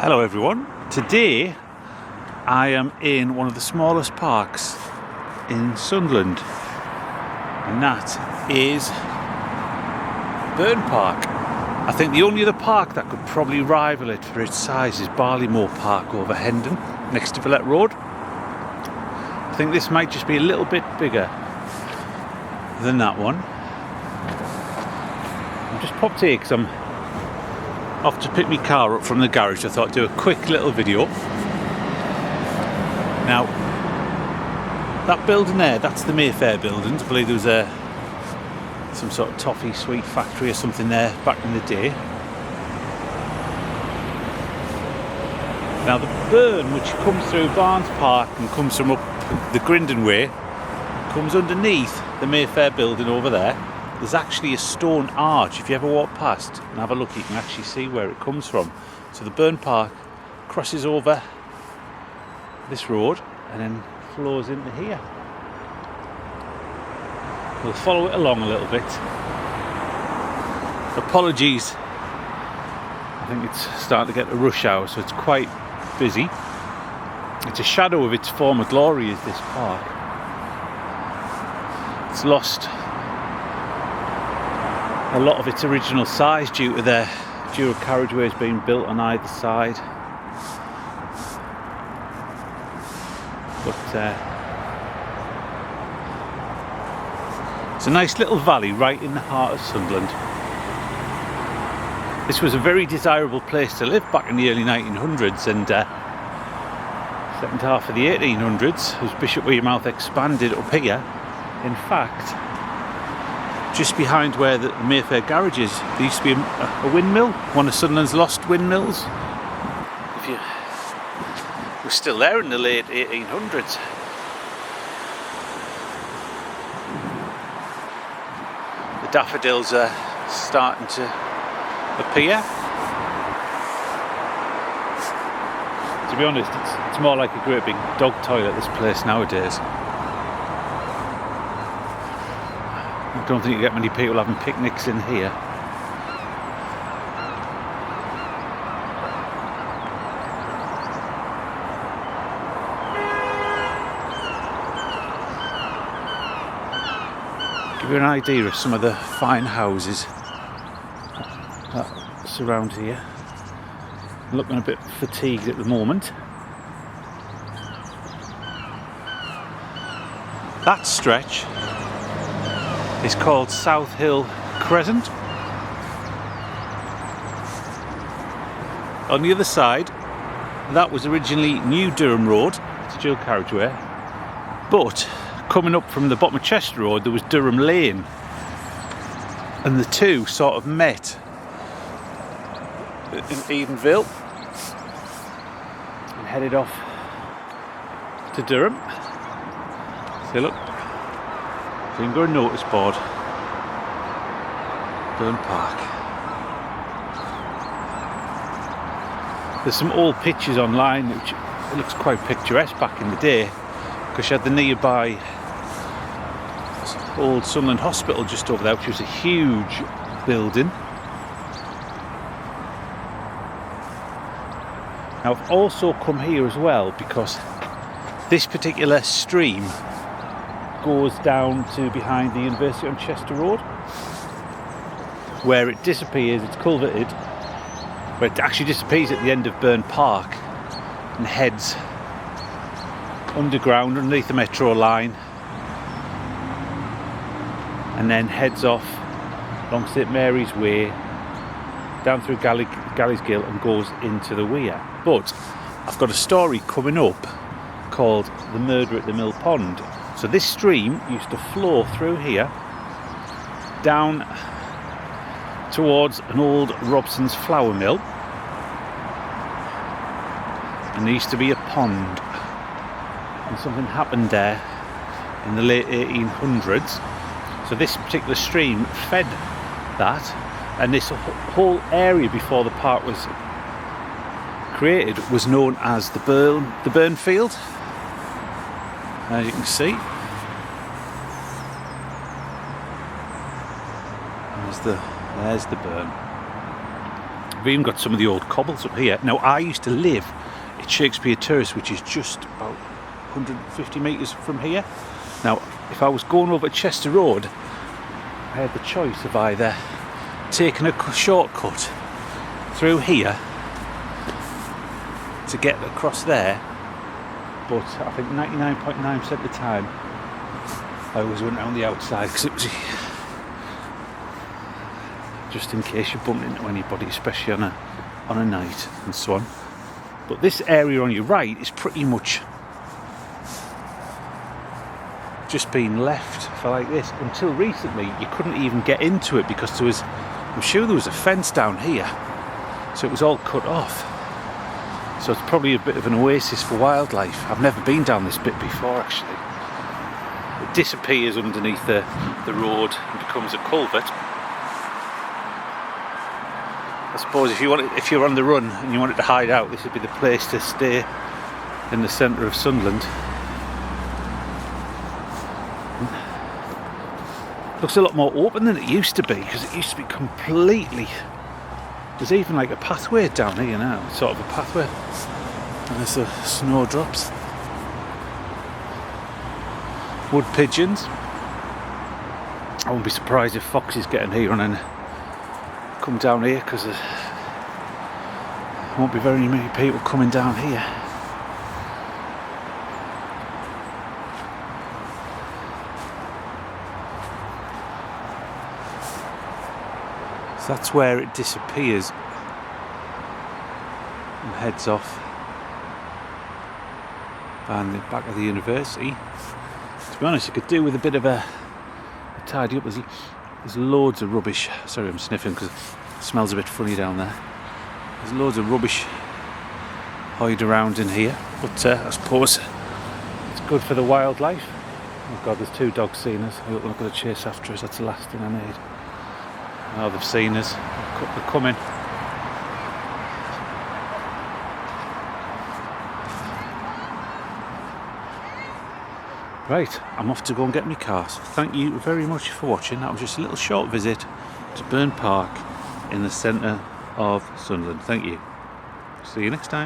Hello everyone. Today I am in one of the smallest parks in Sunderland, and that is Burn Park. I think the only other park that could probably rival it for its size is Barleymoor Park over Hendon, next to Villette Road. I think this might just be a little bit bigger than that one. I've just popped here because I'm off to pick my car up from the garage. I thought I'd do a quick little video. Now, that building there, that's the Mayfair building. I believe there was some sort of toffee sweet factory or something there back in the day. Now the burn, which comes through Barnes Park and comes from up the Grindon Way, comes underneath the Mayfair building over there. There's actually a stone arch. If you ever walk past and have a look, you can actually see where it comes from. So the Burn Park crosses over this road and then flows into here. We'll follow it along a little bit. Apologies, I think it's starting to get to rush hour, so it's quite busy. It's a shadow of its former glory, is this park. It's lost a lot of its original size due to the dual carriageways being built on either side. But it's a nice little valley right in the heart of Sunderland. This was a very desirable place to live back in the early 1900s and second half of the 1800s as Bishop Wearmouth expanded up here. In fact, just behind where the Mayfair garage is, there used to be a windmill, one of Sunderland's lost windmills. It was still there in the late 1800s. The daffodils are starting to appear. To be honest, it's more like a great big dog toilet, this place nowadays. I don't think you get many people having picnics in here. Give you an idea of some of the fine houses that surround here. I'm looking a bit fatigued at the moment. That stretch is called South Hill Crescent. On the other side, that was originally New Durham Road, it's a dual carriageway, but coming up from the bottom of Chester Road there was Durham Lane, and the two sort of met in Edenville and headed off to Durham. See, look. Finger and notice board, Burn Park. There's some old pictures online which it looks quite picturesque back in the day, because you had the nearby old Sunderland Hospital just over there, which was a huge building. Now I've also come here as well because this particular stream goes down to behind the University on Chester Road, where it disappears. It's culverted, but it actually disappears at the end of Burn Park and heads underground underneath the metro line, and then heads off along St Mary's Way down through Galleys Gill and goes into the Weir. But I've got a story coming up called The Murder at the Mill Pond. So this stream used to flow through here down towards an old Robson's flour mill, and there used to be a pond, and something happened there in the late 1800s. So this particular stream fed that, and this whole area before the park was created was known as the Burn Field. As you can see, there's the burn. We've even got some of the old cobbles up here. Now, I used to live at Shakespeare Terrace, which is just about 150 metres from here. Now, if I was going over Chester Road, I had the choice of either taking a shortcut through here to get across there, but I think 99.9% of the time I always went around the outside, because it was just in case you bumped into anybody, especially on a night and so on. But this area on your right is pretty much just been left for like this. Until recently you couldn't even get into it because I'm sure there was a fence down here, so it was all cut off. So it's probably a bit of an oasis for wildlife. I've never been down this bit before, actually. It disappears underneath the road and becomes a culvert. I suppose if you're on the run and you wanted to hide out, this would be the place to stay in the centre of Sunderland. Looks a lot more open than it used to be, because it used to be completely... There's even like a pathway down here now, sort of a pathway, and there's the snowdrops. Wood pigeons. I wouldn't be surprised if foxes get in here and then come down here, because there won't be very many people coming down here. So that's where it disappears and heads off, and the back of the university. To be honest, I could do with a bit of a tidy up. There's loads of rubbish. Sorry, I'm sniffing because it smells a bit funny down there. There's loads of rubbish hide around in here, but I suppose it's good for the wildlife. Oh God, there's two dogs seeing us. I hope they're not going to chase after us. That's the last thing I need. Oh, they've seen us. They're coming. Right, I'm off to go and get my car. So thank you very much for watching. That was just a little short visit to Burn Park in the centre of Sunderland. Thank you. See you next time.